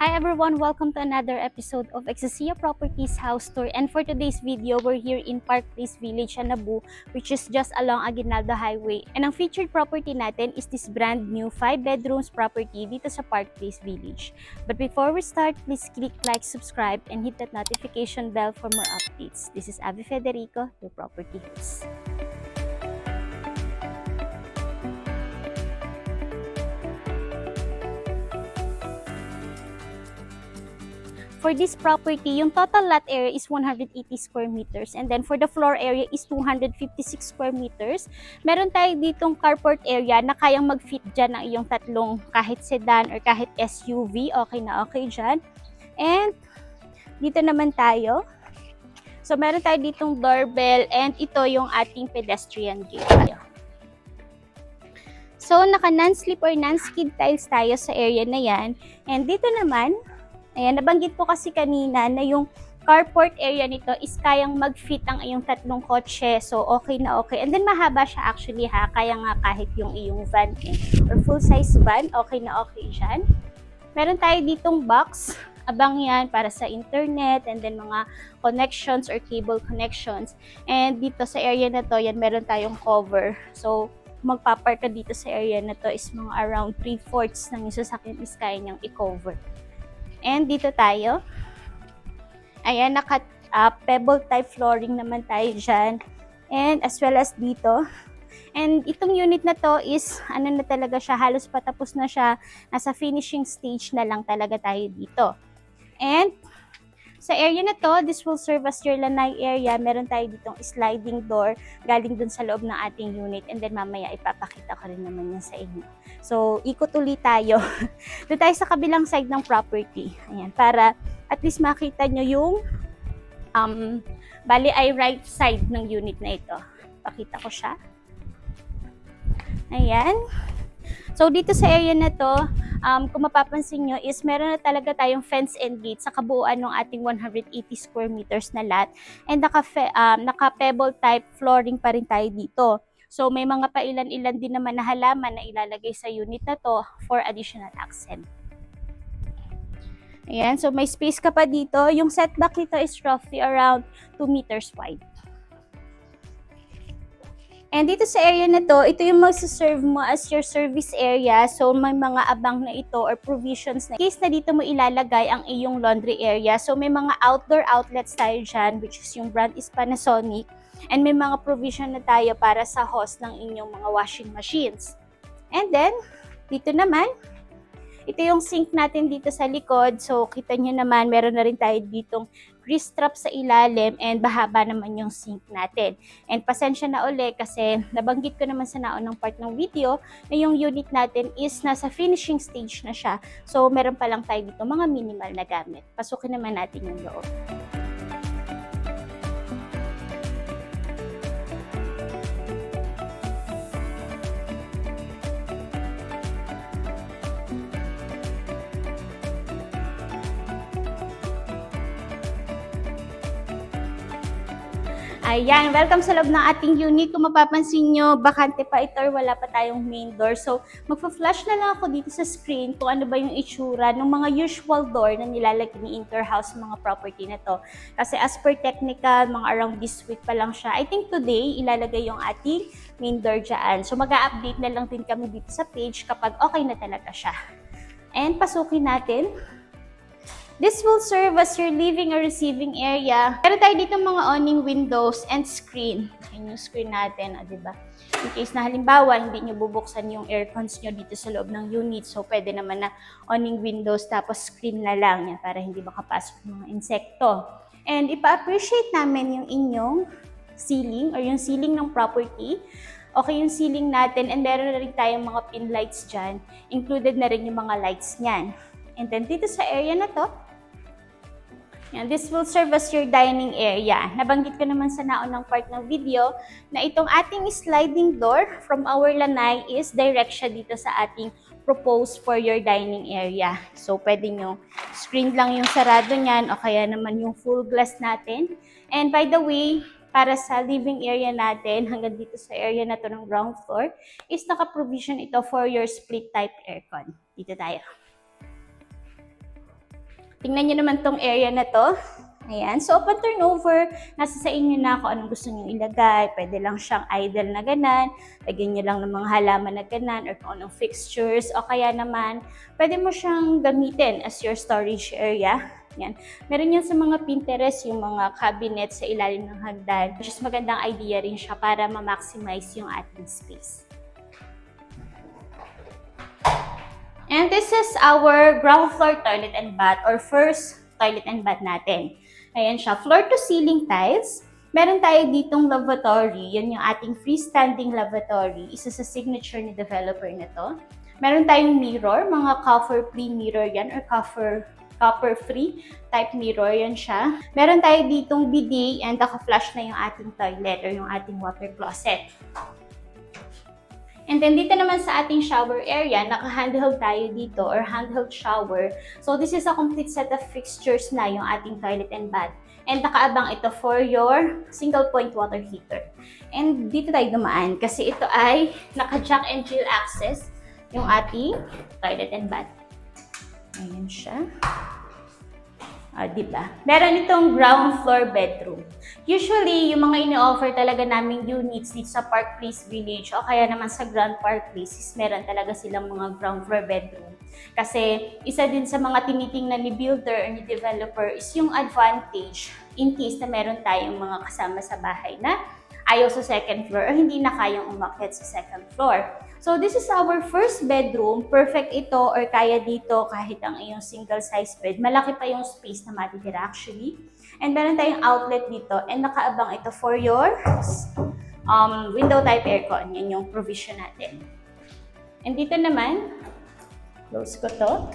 Hi everyone, welcome to another episode of Exosia Properties House Tour, and for today's video, we're here in Park Place Village, Cebu, which is just along Aguinaldo Highway. And ang featured property natin is this brand new 5 bedrooms property dito sa Park Place Village. But before we start, please click like, subscribe, and hit that notification bell for more updates. This is Abby Federico, your property host. For this property, yung total lot area is 180 square meters. And then for the floor area is 256 square meters. Meron tayo ditong carport area na kayang mag-fit dyan ng iyong tatlong kahit sedan or kahit SUV. Okay na okay dyan. And dito naman tayo. So meron tayo ditong doorbell and ito yung ating pedestrian gate. So naka non-slip or non-skid tiles tayo sa area na yan. And dito naman, ayan, nabanggit ko kasi kanina na yung carport area nito is kayang mag-fit ang iyong tatlong kotse. So, okay na okay. And then, mahaba siya actually ha. Kaya nga kahit yung iyong van or full-size van, okay na okay dyan. Meron tayo ditong box. Abang yan para sa internet and then mga connections or cable connections. And dito sa area na to, yan meron tayong cover. So, magpapark ka dito sa area na to is mga around 3/4 ng yung sasakyan is kaya niyang i-cover. And dito tayo. Ayan, pebble type flooring naman tayo dyan. And as well as dito. And itong unit na to is, ano na talaga siya, halos patapos na siya. Nasa finishing stage na lang talaga tayo dito. And sa area na to, this will serve as your lanai area. Meron tayo ditong sliding door galing dun sa loob ng ating unit. And then mamaya ipapakita ko rin naman yan sa inyo. So, ikot ulit tayo. Doon tayo sa kabilang side ng property. Ayan, para at least makita nyo yung bali ay right side ng unit na ito. Pakita ko siya. Ayan. So, dito sa area na to, kung mapapansin nyo is meron na talaga tayong fence and gate sa kabuuan ng ating 180 square meters na lot. And naka-pebble type flooring pa rin tayo dito. So, may mga pailan-ilan din naman na halaman na ilalagay sa unit na to for additional accent. Ayan, so may space ka pa dito. Yung setback nito is roughly around 2 meters wide. And dito sa area na to, ito yung magsaserve mo as your service area. So, may mga abang na ito or provisions na case na dito mo ilalagay ang iyong laundry area. So, may mga outdoor outlets tayo dyan, which is yung brand is Panasonic. And may mga provision na tayo para sa hose ng inyong mga washing machines. And then, dito naman, ito yung sink natin dito sa likod. So, kita nyo naman, meron na rin tayo ditong grease trap sa ilalim and bahaba naman yung sink natin. And pasensya na uli kasi nabanggit ko naman sa naunang part ng video na yung unit natin is nasa finishing stage na siya. So, meron pa lang tayo dito mga minimal na gamit. Pasukin naman natin yung loob. Ayan, welcome sa loob ng ating unit. Kung mapapansin nyo, bakante pa ito or wala pa tayong main door. So, magpa-flash na lang ako dito sa screen kung ano ba yung itsura ng mga usual door na nilalagay ni Interhouse sa mga property na to. Kasi as per technical, mga around this week pa lang siya. I think today, ilalagay yung ating main door dyan. So, mag-a-update na lang din kami dito sa page kapag okay na talaga siya. And pasukin natin. This will serve as your living or receiving area. Meron tayo dito mga awning windows and screen. Ayan yung screen natin, diba? In case na halimbawa, hindi nyo bubuksan yung aircons nyo dito sa loob ng unit. So, pwede naman na awning windows tapos screen na lang yan para hindi makapasok yung mga insekto. And ipa-appreciate namin yung inyong ceiling or yung ceiling ng property. Okay yung ceiling natin and meron na rin tayong mga pin lights dyan. Included na rin yung mga lights niyan. And then dito sa area na to, yan, this will serve as your dining area. Nabanggit ko naman sa naunang part ng video na itong ating sliding door from our lanai is direct siya dito sa ating proposed for your dining area. So, pwede nyo screen lang yung sarado niyan o kaya naman yung full glass natin. And by the way, para sa living area natin, hanggang dito sa area na to ng ground floor, is naka-provision ito for your split type aircon. Dito tayo. Tingnan nyo naman tong area na to. Ayan. So, upon turnover, nasa sa inyo na kung anong gusto nyo ilagay. Pwede lang siyang idle na ganan. Lagyan nyo lang ng mga halaman na ganan or kung anong fixtures. O kaya naman, pwede mo siyang gamitin as your storage area. Yan. Meron yan sa mga Pinterest, yung mga cabinet sa ilalim ng hagdan. Which is magandang idea rin siya para ma-maximize yung ating space. And this is our ground floor toilet and bath or first toilet and bath natin. Ayan siya, floor to ceiling tiles. Meron tayo ditong lavatory. Yan yung ating freestanding lavatory. Isa sa signature ni developer na to. Meron tayong mirror, mga copper-free mirror yan or copper-free type mirror yan siya. Meron tayo ditong bidet and naka-flush na yung ating toilet or yung ating water closet. And then dito naman sa ating shower area, naka-handheld tayo dito or handheld shower. So this is a complete set of fixtures na yung ating toilet and bath. And nakaabang ito for your single point water heater. And dito tayo dumaan kasi ito ay naka-jack and jill access yung ating toilet and bath. Ayan siya. Diba? Meron itong ground floor bedroom. Usually, yung mga ini-offer talaga naming units dito sa Park Place Village o kaya naman sa Grand Park Place is meron talaga silang mga ground floor bedroom. Kasi isa din sa mga tinitingnan ni builder or ni developer is yung advantage in case na meron tayong mga kasama sa bahay na ayaw sa second floor o hindi na kayang umakyat sa second floor. So this is our first bedroom. Perfect ito or kaya dito kahit ang iyong single size bed. Malaki pa yung space na matitira actually. And meron tayong outlet dito and nakaabang ito for your window type aircon. Yan yung provision natin. And dito naman, close ko to.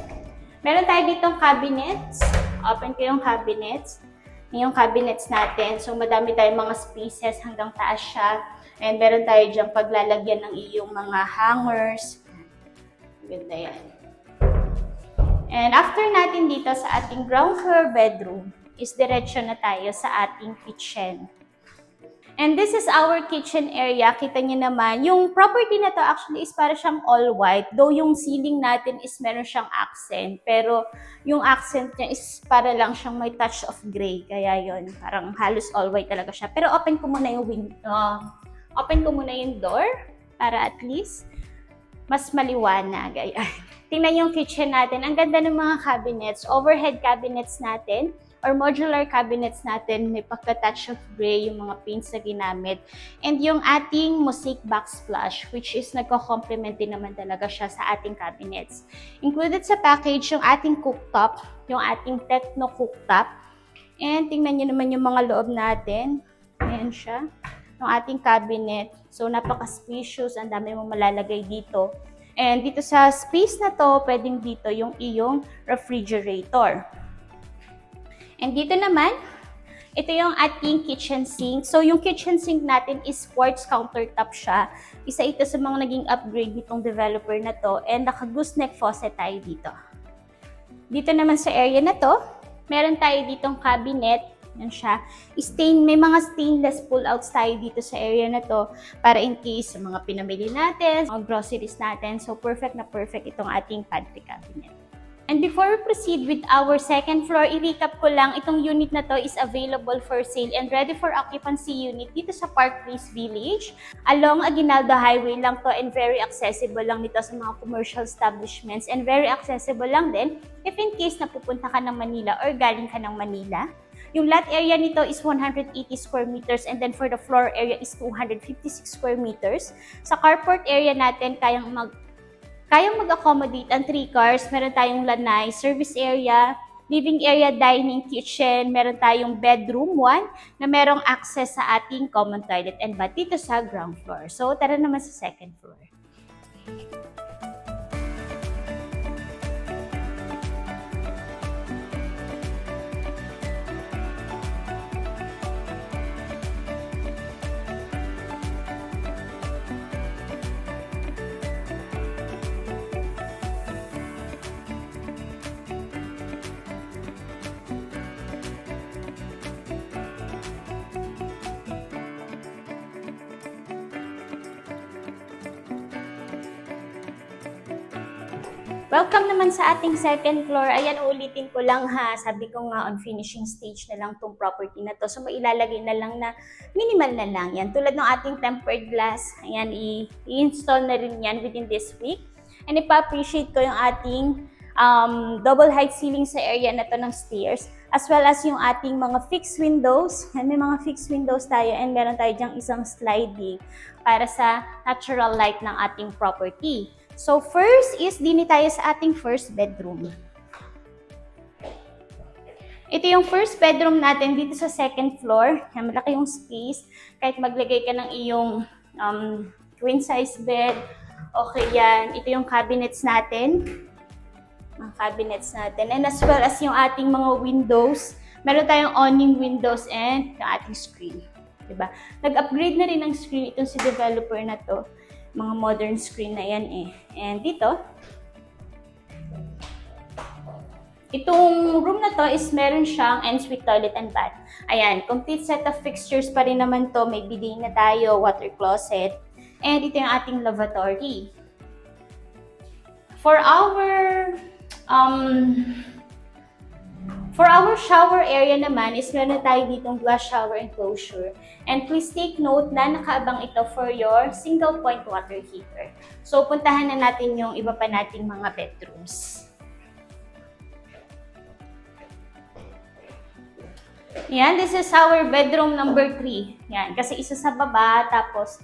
Meron tayo ditong cabinets. Open ko yung cabinets. Yung cabinets natin. So madami tayong mga spaces hanggang taas siya. And meron tayo diyang paglalagyan ng iyong mga hangers. Ganda yan. And after natin dito sa ating ground floor bedroom, is diretso na tayo sa ating kitchen. And this is our kitchen area. Kita niyo naman, yung property na to actually is para siyang all white. Though yung ceiling natin is meron siyang accent. Pero yung accent niya is para lang siyang may touch of gray. Kaya yon parang halos all white talaga siya. Pero open ko muna yung door para at least mas maliwanag. Ayan. Tingnan yung kitchen natin. Ang ganda ng mga cabinets. Overhead cabinets natin or modular cabinets natin. May pagka-touch of gray yung mga paints na ginamit. And yung ating mosaic backsplash which is nagko-complement din naman talaga siya sa ating cabinets. Included sa package yung ating cooktop, yung ating Techno cooktop. And tingnan nyo naman yung mga loob natin. Ayan siya. Yung ating cabinet. So, napaka-spacious. Ang dami mong malalagay dito. And dito sa space na to, pwedeng dito yung iyong refrigerator. And dito naman, ito yung ating kitchen sink. So, yung kitchen sink natin is quartz countertop siya. Isa ito sa mga naging upgrade nitong developer na to. And naka-gooseneck faucet tayo dito. Dito naman sa area na to, meron tayo ditong cabinet. Yan siya. May mga stainless pull-outs tayo dito sa area na to para in case sa mga pinamili natin, mga groceries natin. So, perfect na perfect itong ating pantry cabinet. And before we proceed with our second floor, i-recap ko lang, itong unit na to is available for sale and ready for occupancy unit dito sa Park Place Village. Along Aguinaldo Highway lang to and very accessible lang nito sa mga commercial establishments and very accessible lang din if in case na pupunta ka ng Manila or galing ka ng Manila. Yung lot area nito is 180 square meters and then for the floor area is 256 square meters. Sa carport area natin, kayang mag-accommodate ang 3 cars. Meron tayong lanai, service area, living area, dining, kitchen. Meron tayong bedroom 1 na merong access sa ating common toilet and bath dito sa ground floor. So, tara naman sa second floor. Welcome naman sa ating second floor. Ayan, ulitin ko lang ha. Sabi ko nga on finishing stage na lang tong property na to. So, mailalagay na lang na minimal na lang. Yan, tulad ng ating tempered glass. Ayan, i-install na rin yan within this week. And ipa-appreciate ko yung ating double height ceiling sa area na to ng stairs. As well as yung ating mga fixed windows. Yan, may mga fixed windows tayo and meron tayo dyang isang sliding para sa natural light ng ating property. So, first is, dini tayo sa ating first bedroom. Ito yung first bedroom natin dito sa second floor. Yan, malaki yung space. Kahit maglagay ka ng iyong queen size bed, okay yan. Ito yung cabinets natin. Mga cabinets natin. And as well as yung ating mga windows. Meron tayong awning windows and yung ating screen. Diba? Nag-upgrade na rin ng screen itong si developer na to. Mga modern screen na yan eh. And dito, itong room na to is meron siyang ensuite toilet and bath. Ayan, complete set of fixtures pa rin naman to. May bidet na tayo, water closet. And ito yung ating lavatory. For our shower area naman is meron tayo ditong glass shower enclosure. And please take note na nakaabang ito for your single point water heater. So puntahan na natin yung iba pa nating mga bedrooms. Yan, this is our bedroom number 3. Yan, kasi isa sa baba, tapos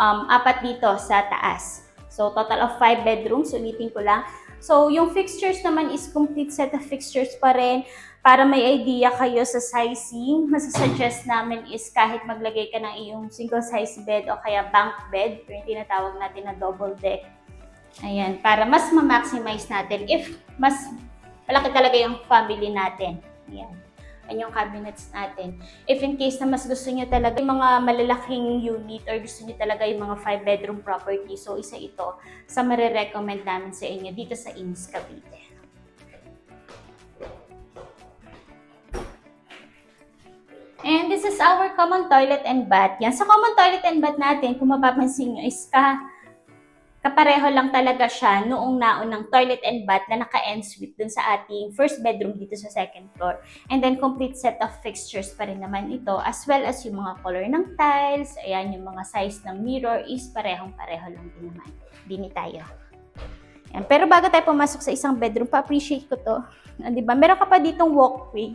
4 dito sa taas. So total of 5 bedrooms, ulitin ko lang. So, yung fixtures naman is complete set of fixtures pa rin. Para may idea kayo sa sizing, masasuggest namin is kahit maglagay ka ng iyong single size bed o kaya bunk bed, yung tinatawag natin na double deck. Ayan, para mas ma-maximize natin if mas malaki talaga yung family natin. Ayan. Ayan yung cabinets natin. If in case na mas gusto nyo talaga yung mga malalaking unit or gusto nyo talaga yung mga 5-bedroom property, so isa ito sa marirecommend namin sa inyo dito sa Inis, Cavite. And this is our common toilet and bath. Yan, sa common toilet and bath natin, kung mapapansin nyo, is kapareho lang talaga siya noong naunang toilet and bath na naka-ensuite dun sa ating first bedroom dito sa second floor. And then, complete set of fixtures pa rin naman ito, as well as yung mga color ng tiles, ayan, yung mga size ng mirror is parehong-pareho lang din naman. Dini tayo. Ayan. Pero bago tayo pumasok sa isang bedroom, pa-appreciate ko to. Diba? Meron ka pa ditong walkway.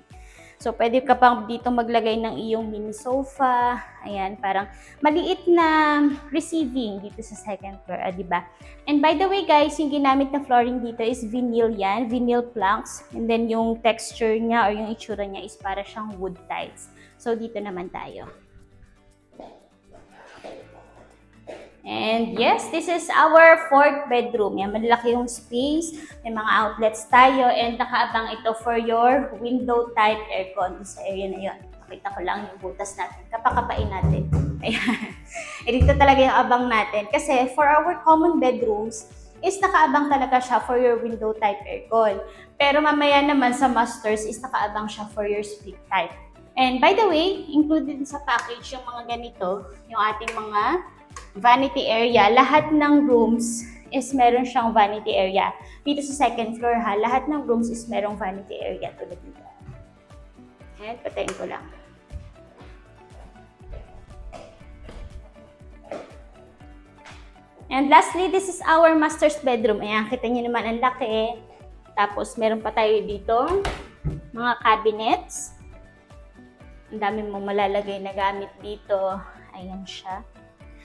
So, pwede ka pang dito maglagay ng iyong mini sofa. Ayan, parang maliit na receiving dito sa second floor, diba? And by the way, guys, yung ginamit na flooring dito is vinyl yan, vinyl planks. And then, yung texture niya or yung itsura niya is para siyang wood tiles. So, dito naman tayo. And yes, this is our fourth bedroom. Yan, malaki yung space. May mga outlets tayo and nakaabang ito for your window type aircon sa area na yon. Pakita ko lang yung butas natin. Kapakapain natin. Ayan. Dito talaga yung abang natin. Kasi for our common bedrooms, is nakaabang talaga siya for your window type aircon. Pero mamaya naman sa masters is nakaabang siya for your split type. And by the way, included sa package yung mga ganito, yung ating mga vanity area. Lahat ng rooms is meron siyang vanity area. Dito sa second floor ha, lahat ng rooms is merong vanity area tulad dito. Ayan, patayin ko lang. And lastly, this is our master's bedroom. Ayan, kita niyo naman ang laki. Tapos meron pa tayo dito mga cabinets. Ang dami mo malalagay na gamit dito. Ayan siya.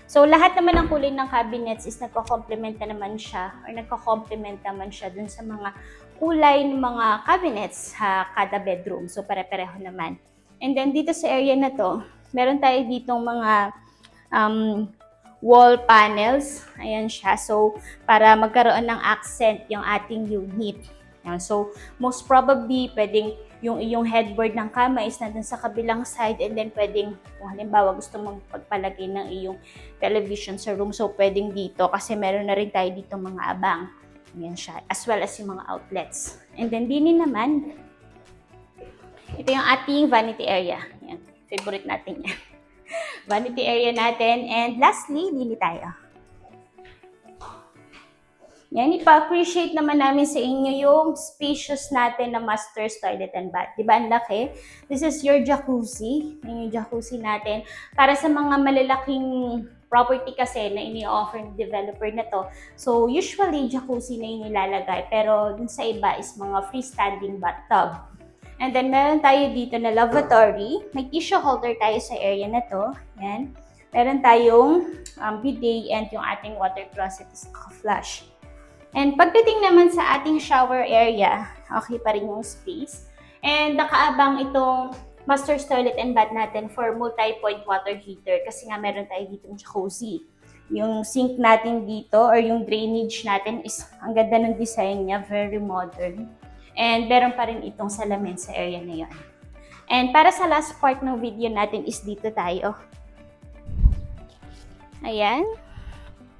So, lahat naman ng kulay ng cabinets is nagko-complement naman siya or nagko-complement naman siya dun sa mga kulay ng mga cabinets sa kada bedroom. So, pare-pareho naman. And then, dito sa area na to, meron tayo ditong mga wall panels. Ayan siya. So, para magkaroon ng accent yung ating unit. Ayan. So, most probably, pwedeng yung iyong headboard ng kama is nandun sa kabilang side and then pwedeng, kung halimbawa gusto mong pagpalagay ng iyong television sa room, so pwedeng dito kasi meron na rin tayo dito mga abang. Ayan siya. As well as yung mga outlets. And then dini naman, ito yung ating vanity area. Ayan. Favorite natin yan. Vanity area natin. And lastly, dini tayo. Yan, ipa-appreciate naman namin sa inyo yung spacious natin na master's toilet and bath. Diba, ang laki? This is your jacuzzi. Yan yung jacuzzi natin. Para sa mga malalaking property kasi na ini-offer ng developer na to. So, usually, jacuzzi na yung nilalagay. Pero dun sa iba is mga freestanding bathtub. And then, meron tayo dito na lavatory. May tissue holder tayo sa area na to. Yan. Meron tayong bidet and yung ating water closet is flush. And pagdating naman sa ating shower area, okay pa rin yung space. And nakaabang itong master's toilet and bath natin for multi-point water heater kasi nga meron tayo dito ng jacuzzi. Yung sink natin dito or yung drainage natin is ang ganda ng design niya, very modern. And meron pa rin itong salamin sa area na yun. And para sa last part ng video natin is dito tayo. Ayan.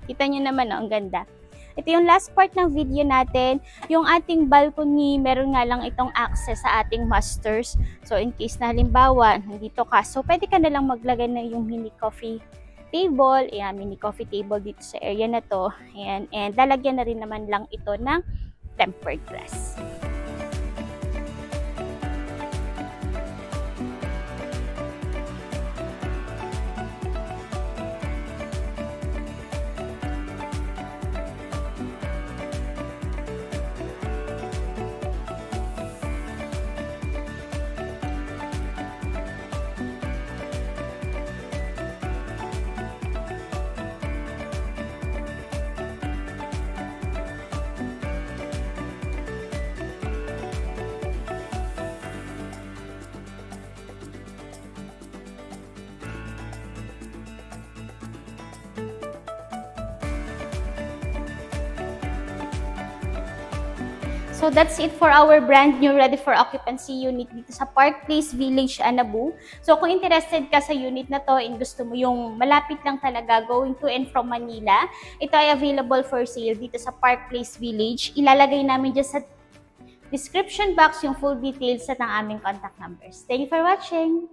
Kita nyo naman, ang ganda. Ito yung last part ng video natin, yung ating balcony, meron nga lang itong access sa ating masters. So in case na halimbawa, nandito ka, so pwede ka na lang maglagay na yung mini coffee table, mini coffee table dito sa area na to. Ayan, and lalagyan na rin naman lang ito ng tempered glass. So that's it for our brand new ready for occupancy unit dito sa Park Place Village, Anabu. So kung interested ka sa unit na to and gusto mo yung malapit lang talaga going to and from Manila, ito ay available for sale dito sa Park Place Village. Ilalagay namin dyan sa description box yung full details at ang aming contact numbers. Thank you for watching!